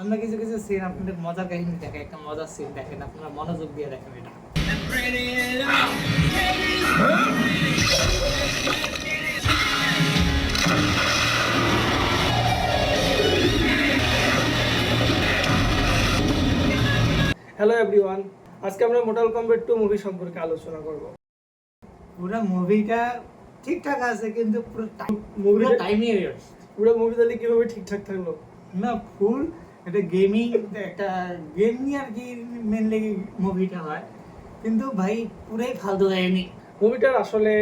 আমরা কিছু কিছু সিন আপনাদের মজার কাহিনী দেখে, একটা মজার সিন দেখেন, আপনারা মনোযোগ দিয়ে দেখেন এটা। হ্যালো এভরিওয়ান, আজকে আমরা মোর্টাল কমব্যাট 2 মুভি সম্পর্কে আলোচনা করব। পুরো মুভিটা ঠিকঠাক আছে, কিন্তু পুরো মুভিটা টাইমই পুরো মুভি তাহলে কিভাবে ঠিকঠাক থাকলো? না, ফুল এটা গেমিং, একটা গেম নিয়ে আর কি মেনলি মুভিটা হয়, কিন্তু ভাই পুরাই ফালতু দেয়নি মুভিটার আসলে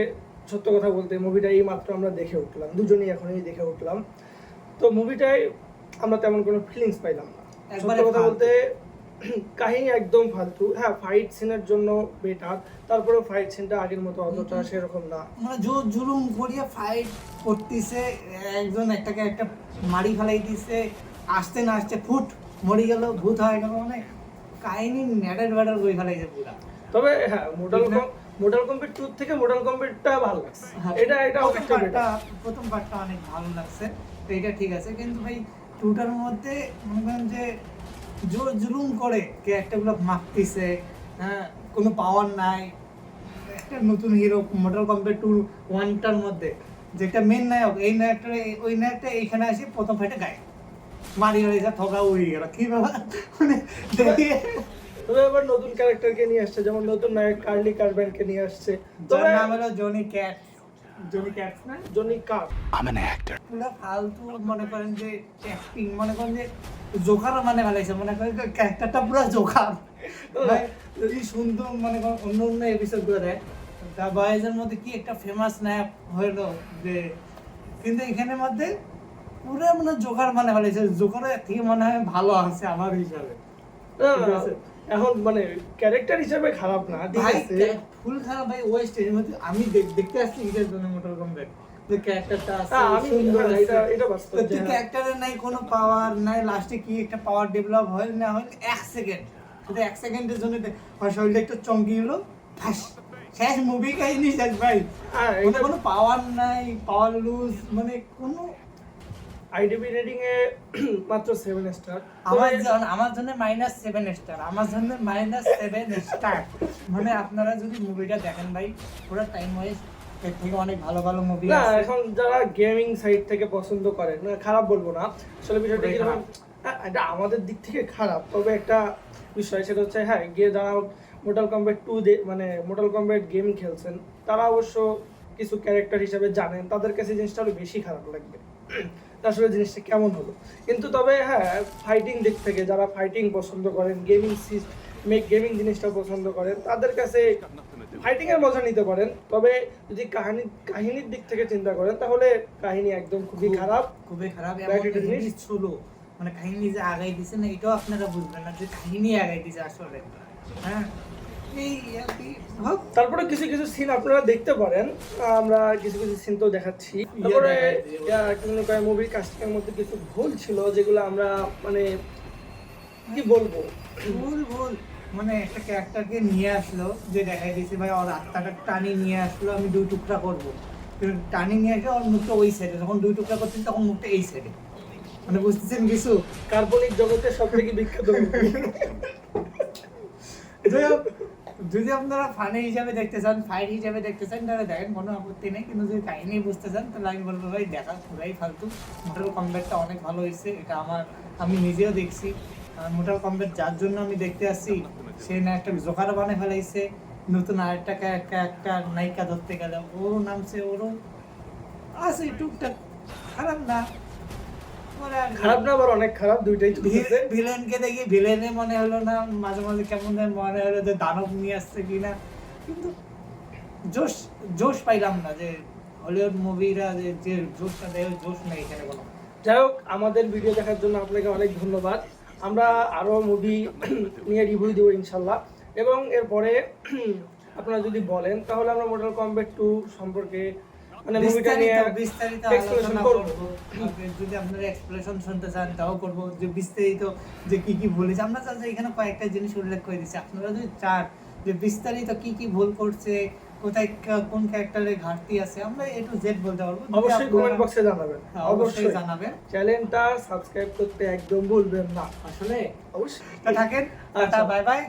সত্য কথা বলতে মুভিটা এই মাত্র আমরা দেখে উঠলাম, দুজনেই এখনই দেখে উঠলাম। তো মুভিটায় আমরা তেমন কোনো ফিলিংস পাইলাম না। সত্য কথা বলতে কাহিনী একদম ফালতু। হ্যাঁ, ফাইট সিনের জন্য বেটার, তারপরে ফাইট সিনটা আগের মতো অতটা সেরকম না। মানে জোর জুলুম করিয়া ফাইট করতেছে, একজন একটাকে একটা মারি ফেলাই দিছে, আসতে না আসতে ফুট মরে গেল, ভূত হয়ে গেল, মানে কাহিনী ন্যাডার ব্যাডার করে ফেলাইছে পুরা। তবে হ্যাঁ, মোর্টাল কমব্যাট 2 থেকে মোর্টাল কমব্যাটটা ভালো লাগছে। এটা প্রথম পার্টটা অনেক ভালো লাগছে, তো এটা ঠিক আছে, কিন্তু ভাই টুটার মধ্যে মনে করেন যে জোর জুলুম করে ক্যারেক্টারগুলো মারতেছে, হ্যাঁ, কোনো পাওয়ার নাই। একটা নতুন হিরো মোর্টাল কমব্যাট 2 1টার মধ্যে যেটা মেন নায়ক, এই নায়কটা ওই নায়কটা এইখানে আসে প্রথম ফাইটে গায়ে মারি হয়ে যা থকা উড়ে গেল, কি বাবা মানে দেখে। তবে এবার নতুন ক্যারেক্টারকে নিয়ে আসছে, যেমন নতুন নায়ক কার্লি কারব্যানকে নিয়ে আসছে। যার নাম হলো জনি ক্যাটস না, জনি কার। পুরো ফালতু মনে করেন যে অ্যাক্টিং, মনে করেন যে জোকার মানে ফেলাইছে, মনে করেন যে ক্যারেক্টারটা পুরো জোকার ভাই। যদি সুন্দর মনে করেন অন্য অন্য এপিসোড করে দা বয়েজের মধ্যে কি একটা ফেমাস নায়ক হইলো যে, কিন্তু এখানের মধ্যে পুরো মানে জোকার মানে ফেলাইছে। জোকারের থেকে মনে হয় ভালো আছে আমার হিসাবে। ঠিক আছে? এখন মানে ক্যারেক্টার হিসেবে খারাপ না, ঠিক ভাই আছে। ফুল খারাপ ভাই, ওয়েস্ট এর মধ্যে আমি দেখতে আসছি এটার জন্য মোটর কমব্যাট, যে ক্যারেক্টারটা আছে আমি সুন্দর আছে, এটা বাস্তব তো যে ক্যারেক্টারের নাই কোনো পাওয়ার নাই, লাস্টে কি একটা পাওয়ার ডেভেলপ হয় না হয় 1 সেকেন্ড, শুধু 1 সেকেন্ডের জন্য শরীরটা একটু চমকি গেলো, ফাঁস, শেষ মুভি কাহিনী শেষ ভাই। এটা কোনো পাওয়ার নাই, পাওয়ার লুজ, মানে কোনো। আইডিবি রেটিং এ মাত্র 7 স্টার। আমার জন্য -7 স্টার, আমার জন্য -7 স্টার। মানে আপনারা যদি মুভিটা দেখেন ভাই, পুরো টাইম ওয়েস্ট, এর থেকে অনেক ভালো ভালো মুভি না, আছে। এখন যারা গেমিং সাইড থেকে পছন্দ করেন, না খারাপ বলবো না, আসলে বিষয়টা কি খারাপ। এটা আমাদের দিক থেকে খারাপ, তবে একটা বিষয় সেটা হচ্ছে, হ্যাঁ, গিয়ে যারা মোর্টাল কমব্যাট 2 মানে মোর্টাল কমব্যাট গেম খেলছেন, তারা অবশ্য কিছু ক্যারেক্টার হিসেবে জানেন, তাদের কাছে জিনিসটা আরো বেশি খারাপ লাগবে আসলে জিনিসটা কেমন হলো। কিন্তু তবে হ্যাঁ, ফাইটিং দিক থেকে যারা ফাইটিং পছন্দ করেন, গেমিং জিনিসটা পছন্দ করেন, তাদের কাছে ফাইটিং এর মজা নিতে পারেন। তবে যদি কাহিনীর দিক থেকে চিন্তা করেন, তাহলে কাহিনী একদম খুবই খারাপ। জিনিস ছিল, মানে কাহিনী যে আগাই দিছে না, এটাও আপনারা বুঝবেন না যে কাহিনী আগাই দিছে আসলে। হ্যাঁ, এই আর কি হোক। তারপরে কিছু কিছু সিন আপনারা দেখতে পারেন, আমরা কিছু কিছু সিন তো দেখাচ্ছি। তারপরে মুভির কাস্টিংয়ের মধ্যে কিছু ভুল ছিল, যেগুলো আমরা মানে কি বলবো, ভুল মানে একটা ক্যারেক্টারকে নিয়ে আসলো, যে দেখাই দিয়েছে ভাই ওর আত্মাটা টানি নিয়ে আসলো, আমি 2 টুকরা করবো, কিন্তু টানি নিয়ে আসলে ওর মুখটা ওই সাইডে, যখন 2 টুকরা করছেন তখন মুখটা এই সাইডে, মানে বুঝতেছেন কিছু। কাল্পনিক জগতের সব থেকে বিখ্যাত movie। যদি আপনারা ফানি হিসাবে দেখতে চান, ফাইট হিসাবে দেখতে চান, তাহলে দেখেন, কোনো আপত্তি নেই, কিন্তু যদি কাহিনী বুঝতে চান তাহলে আমি বলবো ভাই দেখা পুরাই ফালতু। মোর্টাল কমব্যাটটা অনেক ভালো হয়েছে, এটা আমি নিজেও দেখছি। মোর্টাল কমব্যাট যার জন্য আমি দেখতে আসছি, সে না একটা জোকার বানিয়ে ফেলাইছে, নতুন আরেকটা একটা নায়িকা ধরতে গেলে ওরও নামছে, ওরও আছে টুকটাক, খারাপ না, খারাপ না, আবার অনেক খারাপ, দুইটাই চলতেছে। ভিলেনকে দেখি ভিলেনে মনে হলো না, মাঝে মাঝে কেমন যেন মনে হলো যে দানব নিয়ে আসছে কিনা, কিন্তু জোশ পাইলাম না, যে হলিউড মুভিরা যে জোশটা দেয়, জোশ নেই এখানে কোনো। যাই হোক, আমাদের ভিডিও দেখার জন্য আপনাকে অনেক ধন্যবাদ। আমরা আরো মুভি নিয়ে রিভিউ দেবো ইনশাল্লাহ, এবং এরপরে আপনারা যদি বলেন তাহলে আমরা মোর্টাল কমব্যাট 2 সম্পর্কে মানে মুভিটা নিয়ে বিস্তারিত এক্সপ্লেনেশন আলোচনা করব। করব। যদি আপনারা এক্সপ্লেনেশন শুনতে চান তাও করব, যে বিস্তারিত যে কি কি বলেছে, আমরা চাচ্ছি এখানে কয়েকটা জিনিস উল্লেখ করে দিচ্ছি, আপনারা যদি চান যে বিস্তারিত কি কি ভুল করছে কোথায় কোন ক্যারেক্টারের ঘাটতি আছে আমরা এ টু জেড বলতে পারবো। যদি অবশ্যই আপনারা- কমেন্ট বক্সে জানাবেন, হ্যাঁ, অবশ্যই জানাবেন। চ্যানেলটা সাবস্ক্রাইব করতে একদম ভুলবেন না। আসলে অবশ্যই তো থাকেন, আচ্ছা। Bye bye.